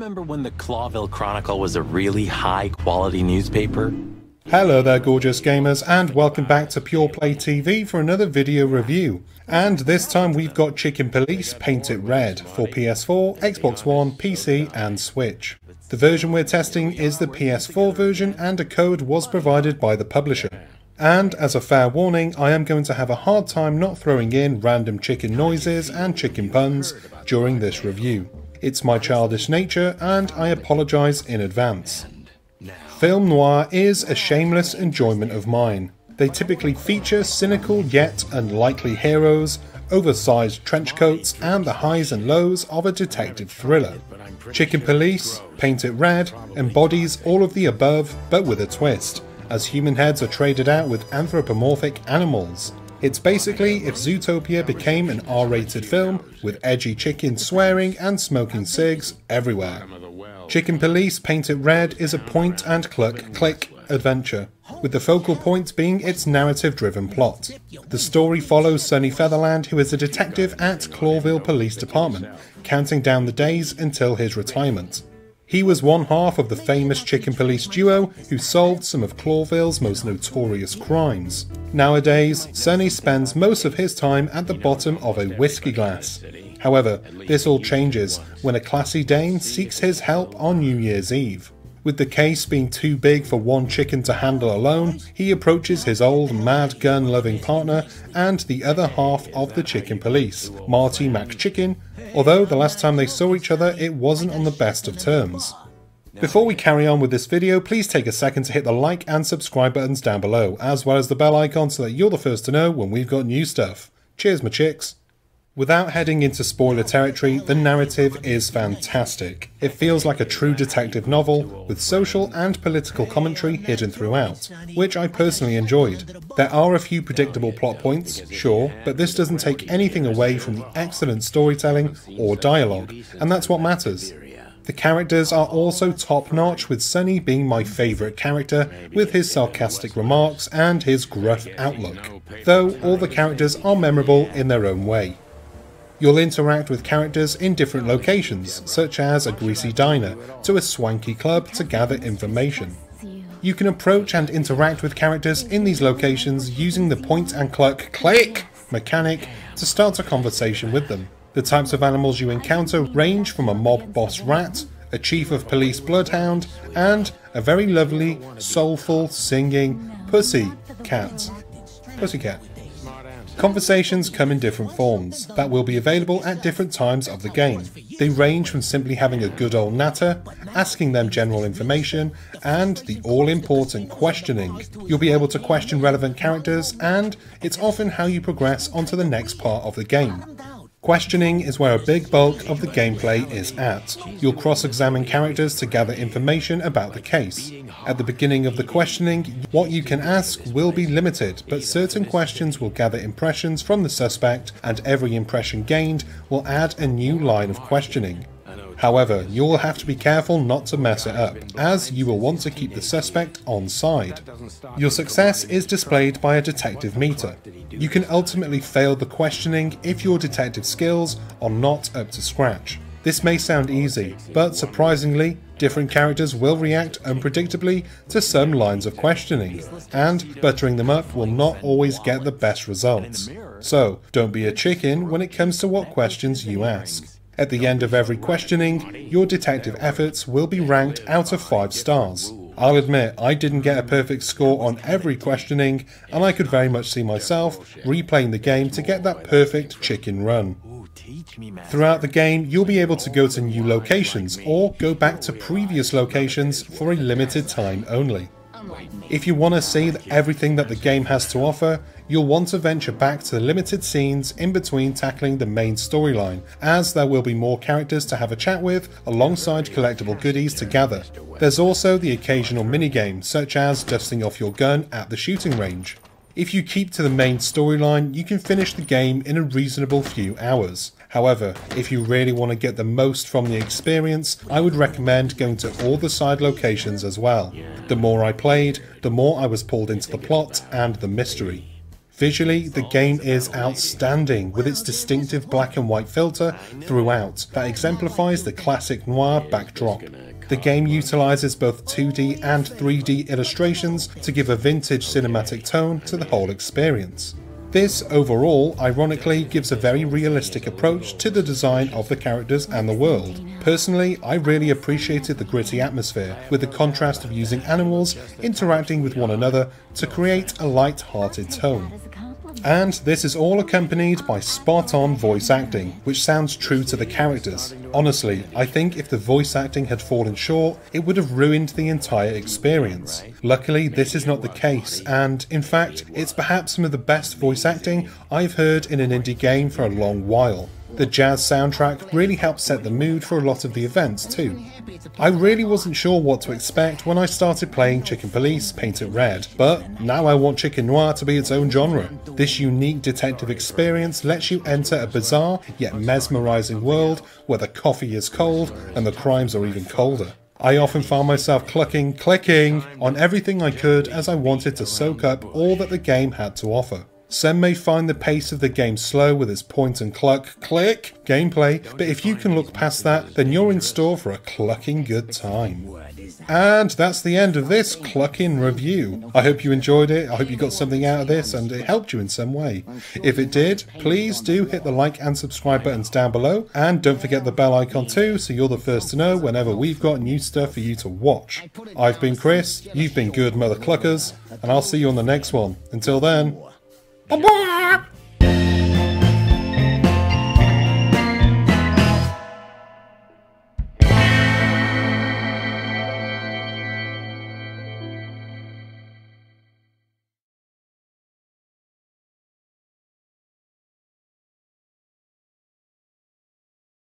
remember when the Clawville Chronicle was a really high-quality newspaper? Hello there gorgeous gamers, and welcome back to Pure Play TV for another video review. And this time we've got Chicken Police Paint It Red for PS4, Xbox One, PC and Switch. The version we're testing is the PS4 version, and a code was provided by the publisher. And as a fair warning, I am going to have a hard time not throwing in random chicken noises and chicken puns during this review. It's my childish nature and I apologise in advance. Film noir is a shameless enjoyment of mine. They typically feature cynical yet unlikely heroes, oversized trench coats and the highs and lows of a detective thriller. Chicken Police, Paint It Red, embodies all of the above but with a twist, as human heads are traded out with anthropomorphic animals. It's basically if Zootopia became an R-rated film with edgy chickens swearing and smoking cigs everywhere. Chicken Police Paint It Red is a point-and-click adventure, with the focal point being its narrative-driven plot. The story follows Sonny Featherland, who is a detective at Clawville Police Department, counting down the days until his retirement. He was one half of the famous Chicken Police duo who solved some of Clawville's most notorious crimes. Nowadays, Sonny spends most of his time at the bottom of a whiskey glass. However, this all changes when a classy dame seeks his help on New Year's Eve. With the case being too big for one chicken to handle alone, he approaches his old mad gun-loving partner and the other half of the Chicken Police, Marty McChicken, although the last time they saw each other it wasn't on the best of terms. Before we carry on with this video, please take a second to hit the like and subscribe buttons down below, as well as the bell icon so that you're the first to know when we've got new stuff. Cheers my chicks! Without heading into spoiler territory, the narrative is fantastic. It feels like a true detective novel, with social and political commentary hidden throughout, which I personally enjoyed. There are a few predictable plot points, sure, but this doesn't take anything away from the excellent storytelling or dialogue, and that's what matters. The characters are also top-notch, with Sonny being my favourite character, with his sarcastic remarks and his gruff outlook, though all the characters are memorable in their own way. You'll interact with characters in different locations, such as a greasy diner to a swanky club to gather information. You can approach and interact with characters in these locations using the point-and-click mechanic to start a conversation with them. The types of animals you encounter range from a mob boss rat, a chief of police bloodhound, and a very lovely, soulful, singing pussycat. Conversations come in different forms that will be available at different times of the game. They range from simply having a good old natter, asking them general information, and the all-important questioning. You'll be able to question relevant characters, and it's often how you progress onto the next part of the game. Questioning is where a big bulk of the gameplay is at. You'll cross-examine characters to gather information about the case. At the beginning of the questioning, what you can ask will be limited, but certain questions will gather impressions from the suspect, and every impression gained will add a new line of questioning. However, you will have to be careful not to mess it up, as you will want to keep the suspect on side. Your success is displayed by a detective meter. You can ultimately fail the questioning if your detective skills are not up to scratch. This may sound easy, but surprisingly, different characters will react unpredictably to some lines of questioning, and buttering them up will not always get the best results. So, don't be a chicken when it comes to what questions you ask. At the end of every questioning, your detective efforts will be ranked out of 5 stars. I'll admit, I didn't get a perfect score on every questioning, and I could very much see myself replaying the game to get that perfect chicken run. Throughout the game, you'll be able to go to new locations, or go back to previous locations for a limited time only. If you want to see everything that the game has to offer, you'll want to venture back to the limited scenes in between tackling the main storyline, as there will be more characters to have a chat with alongside collectible goodies to gather. There's also the occasional minigame, such as dusting off your gun at the shooting range. If you keep to the main storyline, you can finish the game in a reasonable few hours. However, if you really want to get the most from the experience, I would recommend going to all the side locations as well. The more I played, the more I was pulled into the plot and the mystery. Visually, the game is outstanding, with its distinctive black and white filter throughout that exemplifies the classic noir backdrop. The game utilises both 2D and 3D illustrations to give a vintage cinematic tone to the whole experience. This, overall, ironically, gives a very realistic approach to the design of the characters and the world. Personally, I really appreciated the gritty atmosphere, with the contrast of using animals interacting with one another to create a light-hearted tone. And this is all accompanied by spot-on voice acting, which sounds true to the characters. Honestly, I think if the voice acting had fallen short, it would have ruined the entire experience. Luckily, this is not the case, and in fact, it's perhaps some of the best voice acting I've heard in an indie game for a long while. The jazz soundtrack really helped set the mood for a lot of the events too. I really wasn't sure what to expect when I started playing Chicken Police Painted Red, but now I want Chicken Noir to be its own genre. This unique detective experience lets you enter a bizarre yet mesmerising world where the coffee is cold and the crimes are even colder. I often found myself clicking on everything I could as I wanted to soak up all that the game had to offer. Some may find the pace of the game slow with its point and click gameplay, but if you can look past that, then you're in store for a clucking good time. And that's the end of this clucking review. I hope you enjoyed it, I hope you got something out of this and it helped you in some way. If it did, please do hit the like and subscribe buttons down below, and don't forget the bell icon too, so you're the first to know whenever we've got new stuff for you to watch. I've been Chris, you've been good mother cluckers, and I'll see you on the next one. Until then, bye-bye!